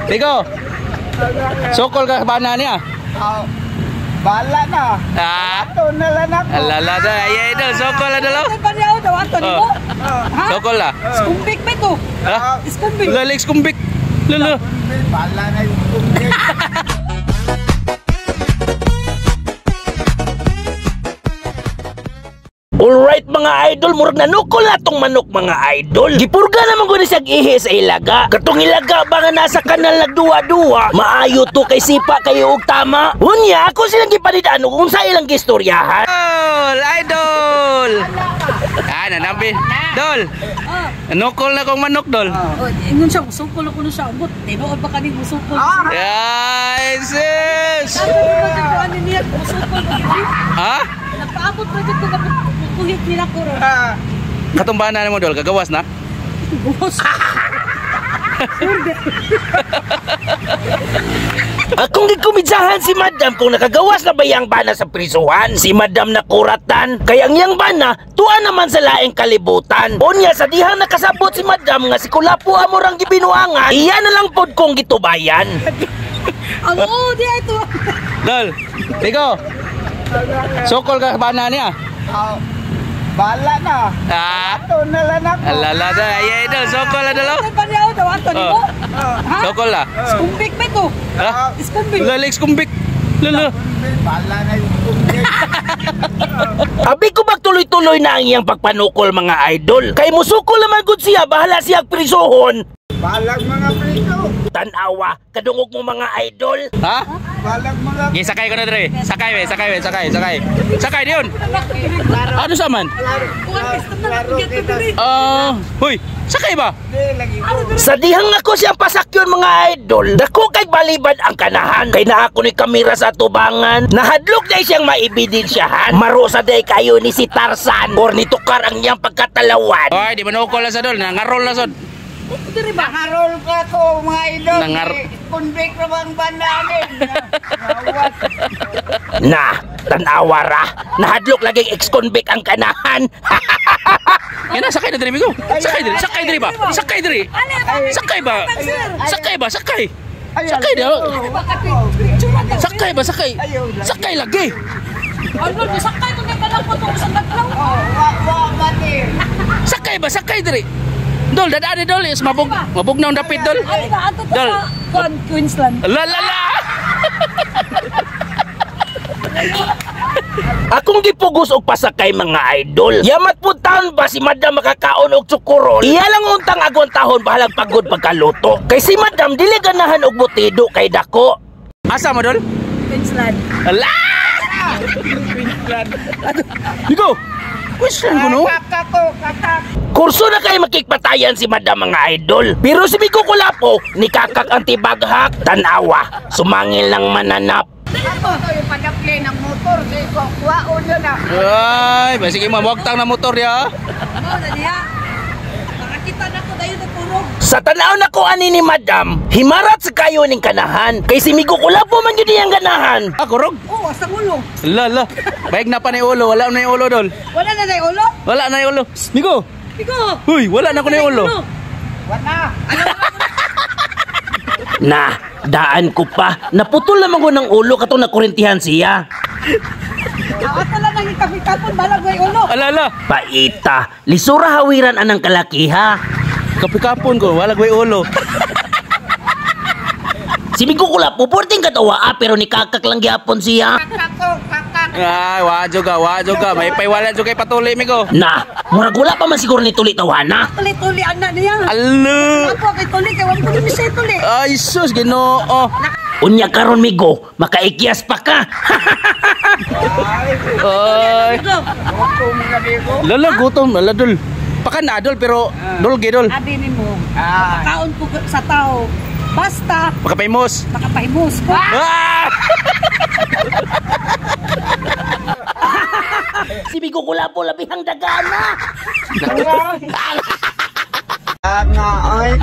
Tigo. Sokol ka bana niya. Bala na. Ito na lang ako. Alala da. Ay, idol. Sokol na dalaw. Sokol la. Skumbik ba ito? Ha? Skumbik. Lalik skumbik. Lalo. Bala na yung skumbik. Alright mga idol, murag nanukol na tong manok mga idol. Gipurga naman ko ni siyag ihi sa ilaga. Katong ilaga ba nga nasa kanal nagduwa-duwa, maayo to kay sipa kayo og tama. Unya, ako silang gipanidaan kung sa ilang gistoryahan. Idol! Nanambi. Dol! Nukol na kong manok, Dol. Ingon siya, musukol ako na siya. Abot, tinuod ba kani musukol? Yes, sis! Musukol ba kani? Ha? Nagpaabot na dito na kuhit nila ko ron. Katumbaan na mo, Dol. Kagawas na? Bus. Akong gikumidsahan si Madam kung nakagawas na ba yang bana sa prisuhan. Si Madam nakuratan. Kaya ang yang bana, tuwa naman sa laing kalibutan. Unya, sa dihang nakasabot si Madam nga si Kulapo amorang gibinuangan, iya na lang pod kong gitubayan. Oo, di ito. Dol! Tigo! Sokol ka bana niya. Bala na. Ito na lang ako. Alala da. Ay, idol. Sokol na dalaw. Sokol la. Skumbik ba ito? Ha? Skumbik. Lalik skumbik. Lalo. Bala na yung skumbik. Abi ko ba tuloy-tuloy na ang iyang pagpanukol mga idol? Kay musukol naman gud siya, bahala siya prisuhon. Balag mga preso. Tanawa, kadungog mo mga idol. Ha? Balag mga Okay, sakay ko na dre. Sakay. Sakay diyon. Ano sa man? Hoy, sakay ba? Sa dihang ako siyang pasakyon mga idol, dako kay balibad ang kanahan. Kay na ako ni kamera sa tubangan, nahadlok na siyang maibidensyahan. Maro sa day kayo ni si Tarzan, or ni Tukar ang iyang pagkatalawan. Hoy, di manukol na sa Dol. Nangarol na sod. Nangarol ka ko mga idol. Kunbik na bang bandanin. Tanawa ra, nahadlok laging ex-convict ang kanahan. Yan na, sakay na dre, migo. Sakay dre ba? Sakay dre. Sakay ba? Sakay ba? Sakay. Sakay daw. Sakay ba? Sakay. Sakay lagi. Ano, sakay ko kay kalang po itong isang naglaw. Sakay ba? Sakay dre. Dol, dadaan Dol, is mabug na ang dapit Dol. Dol. Queensland. Lalala. Akong gipugos og pasakay mga idol. Yamat puntahan ba si Madam makakaon og tsukuron? Iya lang untang agontahon bahalag pagod pagkaluto. Kay si Madam dili ganahan og butido kay dako. Asa mo Dol? Queensland. Ala! Migo. Question ko no? Kurso na kayo makikpatayan si Madam mga idol. Pero si Migo Kulapo, nikakak ang tibaghak. Tanawa, sumangil lang mananap. Ito yung padapli ng motor. Kuwaon yun na. Ay, sige mamuagtang na motor ya. Oo, naniya. Nakakita na ko tayo ng purong. Sa tanaw na ko ani ni Madam, himarat sa kayo ning kanahan. Kay si Migo Kulapo man yun ang ganahan. Kurog. Oo, sa ulo. Lala. Baik na pa na yung ulo. Wala na yung ulo Dol. Wala na na yung ulo? Wala na yung ulo. Migo. Migo. Huy, wala na ko na yung ulo. Wala. Daan ko pa. Naputol naman ko ng ulo katong nakurentihan siya. Ako lang nang ikapitapon, balag may ulo. Alala. Paita, lisura hawiran anang kalakiha. Kapikapon ko, wala ko yung ulo. Si Migo Kulapo, porting katawa pero nikakak lang gyapon siya. Ay, wadyo ka. May paiwalan dyan kay patuloy, Migo. Murag wala pa man siguro ni Tuli tawana. Tuli-tuli anak niya. Alo. Ako kay tuli, kay wala ko ni siya tuli. Ay, sus, ginoo. Unya karon Migo, makaikyas pa ka. Ay. Gutom na bigo. Lala, gutom. Lala, Dol. Pakan na, Dol, pero Dol, Dol. Abi ni mo, kaon po sa tao. Basta, Makapaimos. makapahimos ko. Ah! Si Migo Kulapo labihang dagana. Nga ay.